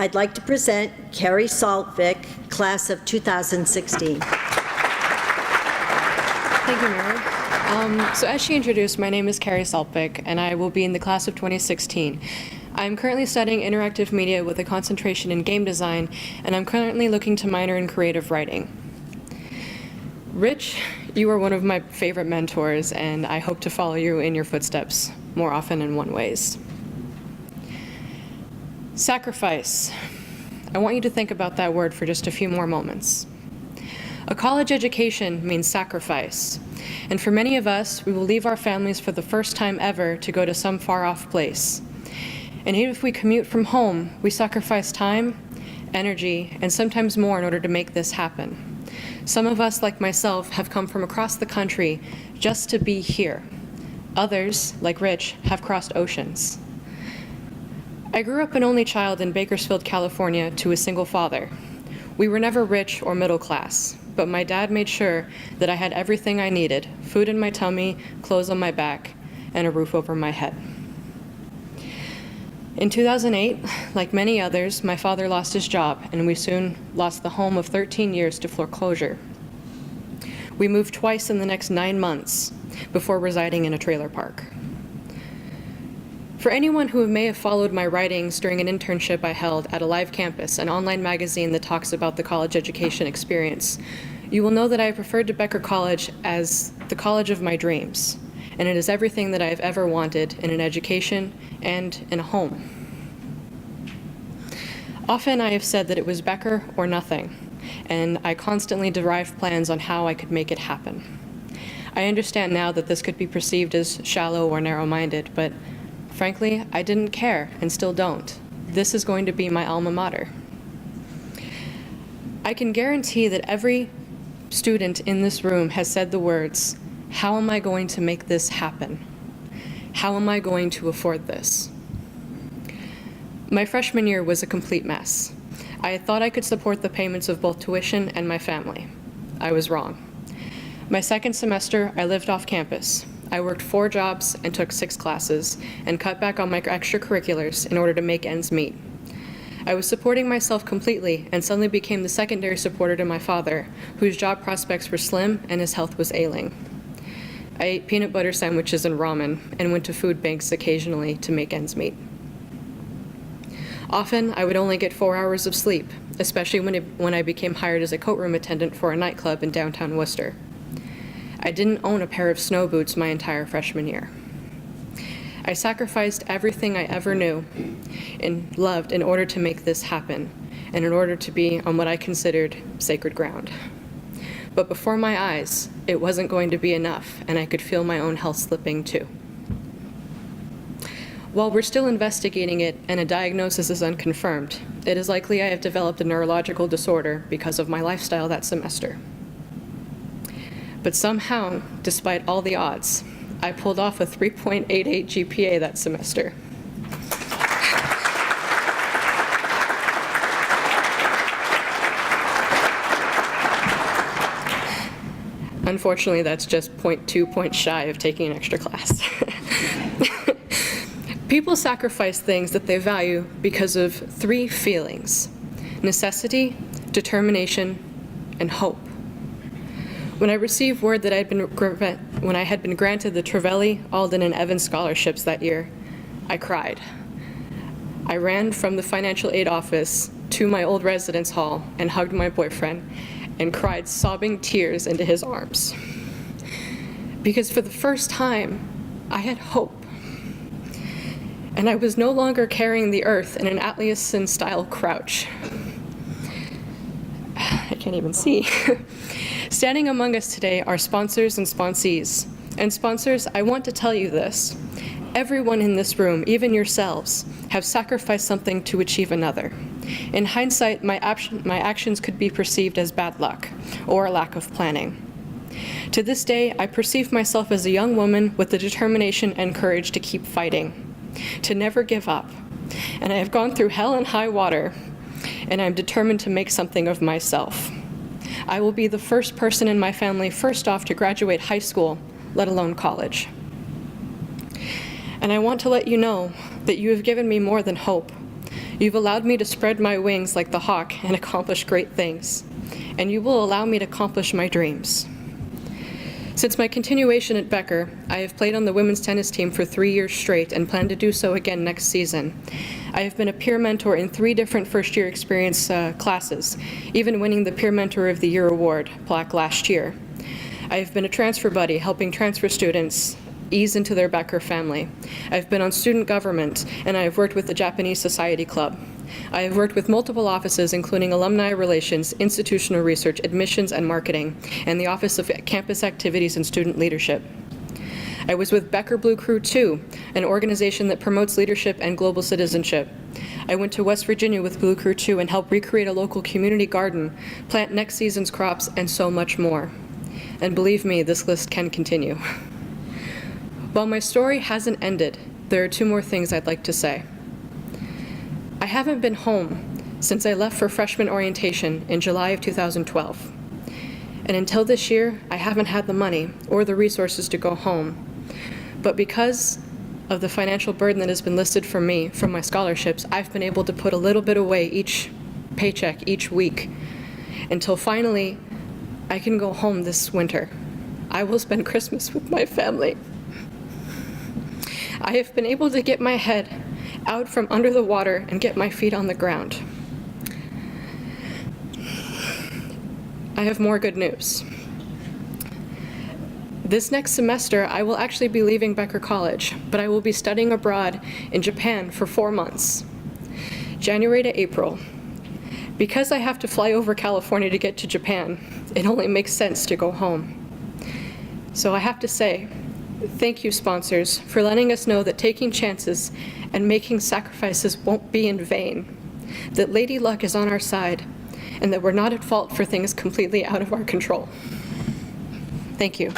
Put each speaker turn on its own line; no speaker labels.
I'd like to present Kerry Saltvick, class of 2016.
Thank you, Mary. So as she introduced, my name is Kerry Saltvick, and I will be in the class of 2016. I'm currently studying interactive media with a concentration in game design, and I'm currently looking to minor in creative writing. Rich, you are one of my favorite mentors, and I hope to follow you in your footsteps more often in one ways. Sacrifice. I want you to think about that word for just a few more moments. A college education means sacrifice, and for many of us, we will leave our families for the first time ever to go to some far-off place. And even if we commute from home, we sacrifice time, energy, and sometimes more in order to make this happen. Some of us, like myself, have come from across the country just to be here. Others, like Rich, have crossed oceans. I grew up an only child in Bakersfield, California, to a single father. We were never rich or middle class, but my dad made sure that I had everything I needed: food in my tummy, clothes on my back, and a roof over my head. In 2008, like many others, my father lost his job, and we soon lost the home of 13 years to foreclosure. We moved twice in the next 9 months before residing in a trailer park. For anyone who may have followed my writings during an internship I held at a live campus, an online magazine that talks about the college education experience, you will know that I have referred to Becker College as the college of my dreams, and it is everything that I have ever wanted in an education and in a home. Often I have said that it was Becker or nothing, and I constantly derived plans on how I could make it happen. I understand now that this could be perceived as shallow or narrow-minded, but frankly, I didn't care and still don't. This is going to be my alma mater. I can guarantee that every student in this room has said the words, "How am I going to make this happen? How am I going to afford this?" My freshman year was a complete mess. I thought I could support the payments of both tuition and my family. I was wrong. My second semester, I lived off campus. I worked 4 jobs and took 6 classes and cut back on my extracurriculars in order to make ends meet. I was supporting myself completely and suddenly became the secondary supporter to my father, whose job prospects were slim and his health was ailing. I ate peanut butter sandwiches and ramen and went to food banks occasionally to make ends meet. Often, I would only get 4 hours of sleep, especially when I became hired as a coatroom attendant for a nightclub in downtown Worcester. I didn't own a pair of snow boots my entire freshman year. I sacrificed everything I ever knew and loved in order to make this happen, and in order to be on what I considered sacred ground. But before my eyes, it wasn't going to be enough, and I could feel my own health slipping too. While we're still investigating it and a diagnosis is unconfirmed, it is likely I have developed a neurological disorder because of my lifestyle that semester. But somehow, despite all the odds, I pulled off a 3.88 GPA that semester. Unfortunately, that's just 0.2 points shy of taking an extra class. People sacrifice things that they value because of 3 feelings: necessity, determination, and hope. When I received word that when I had been granted the Trevally, Alden, and Evans scholarships that year, I cried. I ran from the financial aid office to my old residence hall and hugged my boyfriend and cried sobbing tears into his arms. Because for the first time, I had hope. And I was no longer carrying the earth in an Atlassian-style crouch. I can't even see. Standing among us today are sponsors and sponsees. And sponsors, I want to tell you this. Everyone in this room, even yourselves, have sacrificed something to achieve another. In hindsight, my actions could be perceived as bad luck or a lack of planning. To this day, I perceive myself as a young woman with the determination and courage to keep fighting, to never give up. And I have gone through hell and high water, and I'm determined to make something of myself. I will be the first person in my family first off to graduate high school, let alone college. And I want to let you know that you have given me more than hope. You've allowed me to spread my wings like the hawk and accomplish great things, and you will allow me to accomplish my dreams. Since my continuation at Becker, I have played on the women's tennis team for 3 years straight and plan to do so again next season. I have been a peer mentor in 3 different first-year experience classes, even winning the Peer Mentor of the Year award plaque last year. I have been a transfer buddy, helping transfer students ease into their Becker family. I've been on student government, and I have worked with the Japanese Society Club. I have worked with multiple offices, including alumni relations, institutional research, admissions and marketing, and the Office of Campus Activities and Student Leadership. I was with Becker Blue Crew 2, an organization that promotes leadership and global citizenship. I went to West Virginia with Blue Crew 2 and helped recreate a local community garden, plant next season's crops, and so much more. And believe me, this list can continue. While my story hasn't ended, there are 2 more things I'd like to say. I haven't been home since I left for freshman orientation in July of 2012. And until this year, I haven't had the money or the resources to go home. But because of the financial burden that has been listed for me from my scholarships, I've been able to put a little bit away each paycheck, each week, until finally I can go home this winter. I will spend Christmas with my family. I have been able to get my head out from under the water and get my feet on the ground. I have more good news. This next semester, I will actually be leaving Becker College, but I will be studying abroad in Japan for 4 months, January to April. Because I have to fly over California to get to Japan, it only makes sense to go home. So I have to say, thank you, sponsors, for letting us know that taking chances and making sacrifices won't be in vain, that Lady Luck is on our side, and that we're not at fault for things completely out of our control. Thank you.